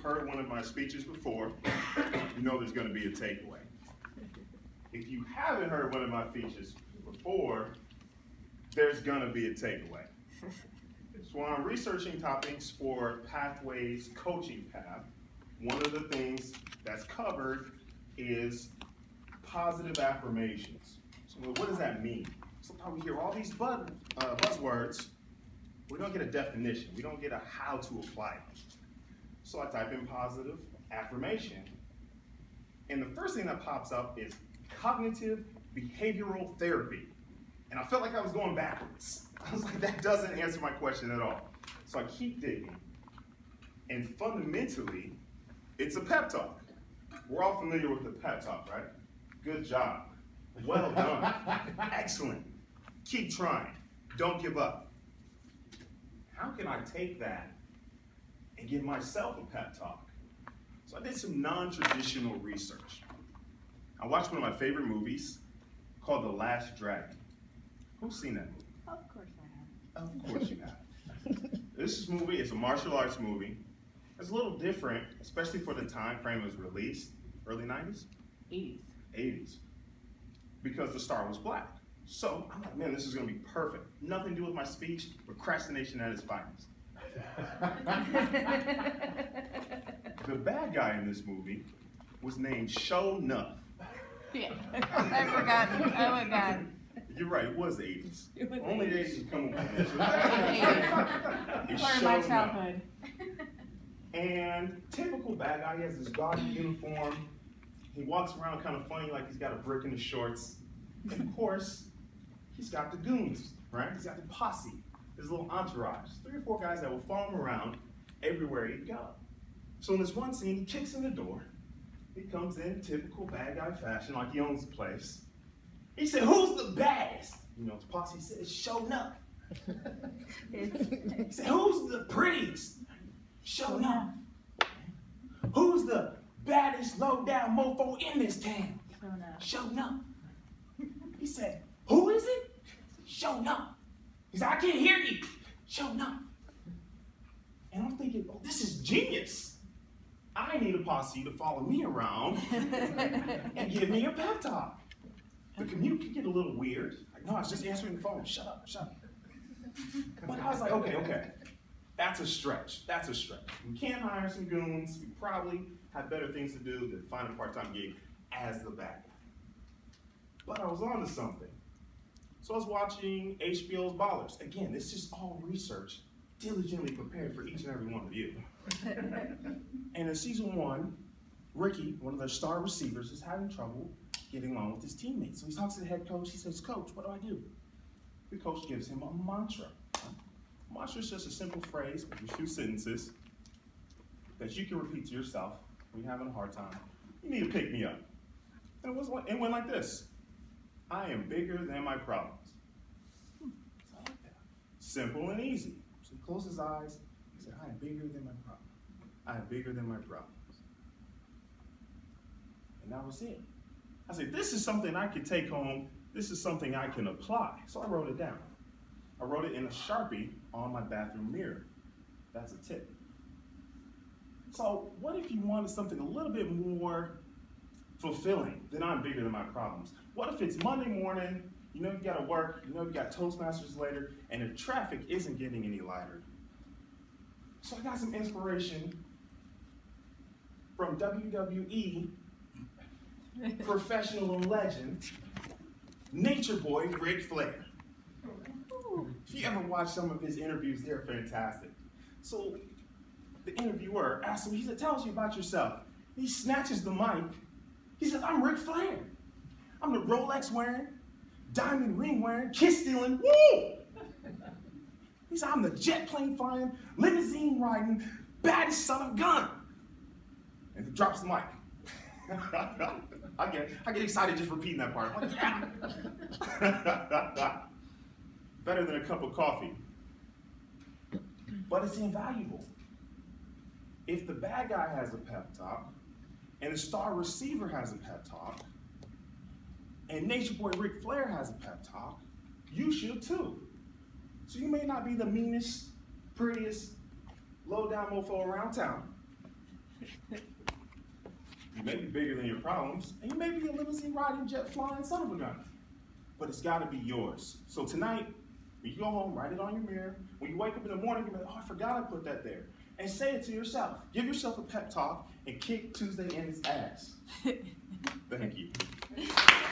heard one of my speeches before, you know there's going to be a takeaway. If you haven't heard one of my speeches before, there's going to be a takeaway. So when I'm researching topics for Pathways Coaching Path, one of the things that's covered is positive affirmations. So what does that mean? Sometimes we hear all these buzzwords, we don't get a definition, we don't get a how to apply it. So I type in positive affirmation, and the first thing that pops up is cognitive behavioral therapy. And I felt like I was going backwards. I was like, that doesn't answer my question at all. So I keep digging, and fundamentally, it's a pep talk. We're all familiar with the pep talk, right? Good job. Well done. Excellent. Keep trying. Don't give up. How can I take that and give myself a pep talk? So I did some non-traditional research. I watched one of my favorite movies called The Last Dragon. Who's seen that movie? Of course I have. Of course you have. This movie is a martial arts movie. It's a little different, especially for the time frame it was released, early 90s? 80s. 80s. Because the star was black. So I'm like, man, this is gonna be perfect. Nothing to do with my speech, procrastination at its finest. The bad guy in this movie was named Show Nuff. Yeah, I forgot. You're right, it was the 80s. It was Only the 80s. 80s come with this. It's Part of my Show childhood. Nuff. And typical bad guy, he has this gaudy uniform. He walks around kind of funny, like he's got a brick in his shorts. And of course, he's got the goons, right? He's got the posse, his little entourage. 3 or 4 guys that will follow him around everywhere he goes. So in this one scene, he kicks in the door. He comes in typical bad guy fashion, like he owns the place. He said, "Who's the baddest?" You know, his posse said, "Show up." He said, "Who's the prettiest?" "Show up." "Who's the baddest low-down mofo in this town?" "Show up." He said, "Who is it?" "Show up." He said, "I can't hear you." "Show up." And I'm thinking, oh, this is genius. I need a posse to follow me around and give me a pep talk. The commute could get a little weird. Like, no, I was just answering the phone. Shut up, shut up. But I was like, okay. That's a stretch. We can hire some goons. We probably have better things to do than find a part-time gig as the bad guy. But I was onto something. So I was watching HBO's Ballers. Again, this is all research, diligently prepared for each and every one of you. And in season 1, Ricky, one of their star receivers, is having trouble getting along with his teammates. So he talks to the head coach. He says, "Coach, what do I do?" The coach gives him a mantra. A mantra is just a simple phrase with a few sentences that you can repeat to yourself when you're having a hard time. You need to pick me up. And it went like this: I am bigger than my problems. So I like that. Simple and easy. So he closed his eyes. He said, "I am bigger than my problems. I am bigger than my problems." And that was it. I said, this is something I could take home. This is something I can apply. So I wrote it down. I wrote it in a Sharpie on my bathroom mirror. That's a tip. So what if you wanted something a little bit more fulfilling than I'm bigger than my problems? What if it's Monday morning, you know you gotta work, you know you got Toastmasters later, and the traffic isn't getting any lighter? So I got some inspiration from WWE professional legend, Nature Boy Ric Flair. If you ever watch some of his interviews, they're fantastic. So the interviewer asked him, he said, "Tell us about yourself." He snatches the mic. He said, "I'm Ric Flair. I'm the Rolex wearing, diamond ring wearing, kiss stealing, woo!" He said, "I'm the jet plane flying, limousine riding, baddest son of a gun." And he drops the mic. I get excited just repeating that part. I'm like, yeah. Better than a cup of coffee. But it's invaluable. If the bad guy has a pep talk, and the star receiver has a pep talk, and Nature Boy Ric Flair has a pep talk, you should too. So you may not be the meanest, prettiest, low-down mofo around town, You may be bigger than your problems, and you may be a limousine riding, jet flying son of a gun. But it's gotta be yours. So tonight, when you go home, write it on your mirror. When you wake up in the morning, you're like, oh, I forgot I put that there. And say it to yourself. Give yourself a pep talk and kick Tuesday in his ass. Thank you.